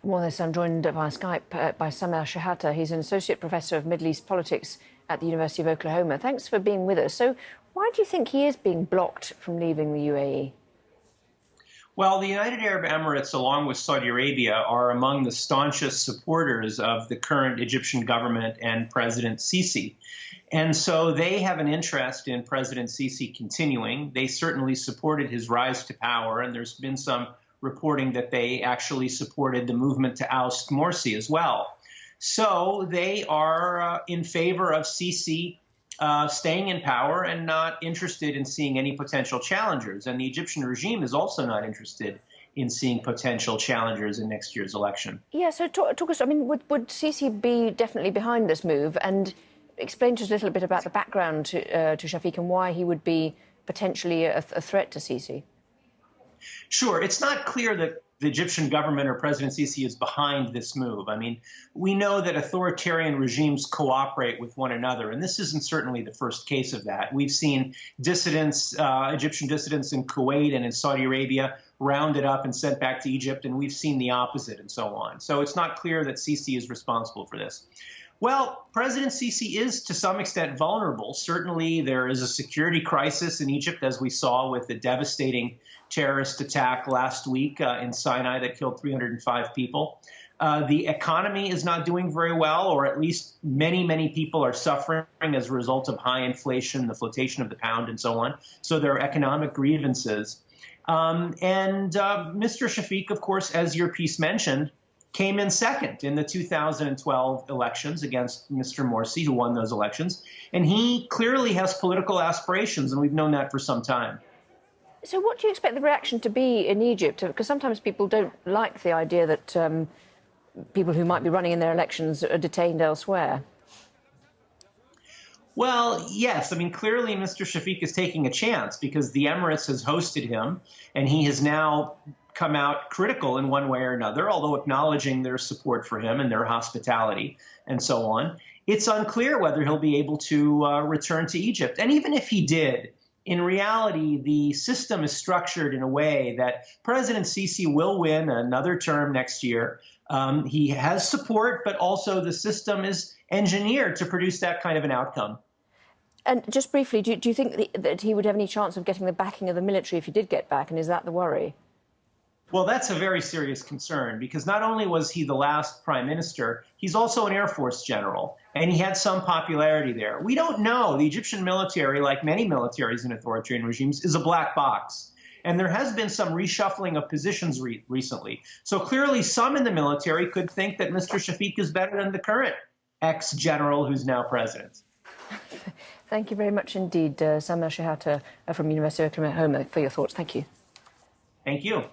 More this, I'm joined via Skype by Samir Shahata. He's an associate professor of Middle East politics at the University of Oklahoma. Thanks for being with us. So why do you think he is being blocked from leaving the UAE? Well, the United Arab Emirates, along with Saudi Arabia, are among the staunchest supporters of the current Egyptian government and President Sisi. And so they have an interest in President Sisi continuing. They certainly supported his rise to power, and there's been some reporting that they actually supported the movement to oust Morsi as well. So they are in favor of Sisi staying in power and not interested in seeing any potential challengers. And the Egyptian regime is also not interested in seeing potential challengers in next year's election. Yeah, so talk us, I mean, would Sisi be definitely behind this move? And explain to us a little bit about the background to Shafiq and why he would be potentially a threat to Sisi. Sure. It's not clear that the Egyptian government or President Sisi is behind this move. I mean, we know that authoritarian regimes cooperate with one another, and this isn't certainly the first case of that. We've seen dissidents, Egyptian dissidents in Kuwait and in Saudi Arabia rounded up and sent back to Egypt, and we've seen the opposite and so on. So it's not clear that Sisi is responsible for this. Well, President Sisi is to some extent vulnerable. Certainly, there is a security crisis in Egypt, as we saw with the devastating terrorist attack last week in Sinai that killed 305 people. The economy is not doing very well, or at least many people are suffering as a result of high inflation, the flotation of the pound, and so on. So there are economic grievances. Mr. Shafiq, of course, as your piece mentioned, came in second in the 2012 elections against Mr. Morsi, who won those elections. And he clearly has political aspirations, and we've known that for some time. So what do you expect the reaction to be in Egypt? Because sometimes people don't like the idea that people who might be running in their elections are detained elsewhere. Well, yes. I mean, clearly Mr. Shafiq is taking a chance because the Emirates has hosted him, and he has now come out critical in one way or another, although acknowledging their support for him and their hospitality and so on. It's unclear whether he'll be able to return to Egypt. And even if he did, in reality, the system is structured in a way that President Sisi will win another term next year. He has support, but also the system is engineered to produce that kind of an outcome. And just briefly, do you think that he would have any chance of getting the backing of the military if he did get back? And is that the worry? Well, that's a very serious concern because not only was he the last prime minister, he's also an Air Force general, and he had some popularity there. We don't know. The Egyptian military, like many militaries in authoritarian regimes, is a black box. And there has been some reshuffling of positions recently. So clearly some in the military could think that Mr. Shafiq is better than the current ex-general who's now president. Thank you very much indeed, Samir Shahata from University of Oklahoma, for your thoughts. Thank you. Thank you.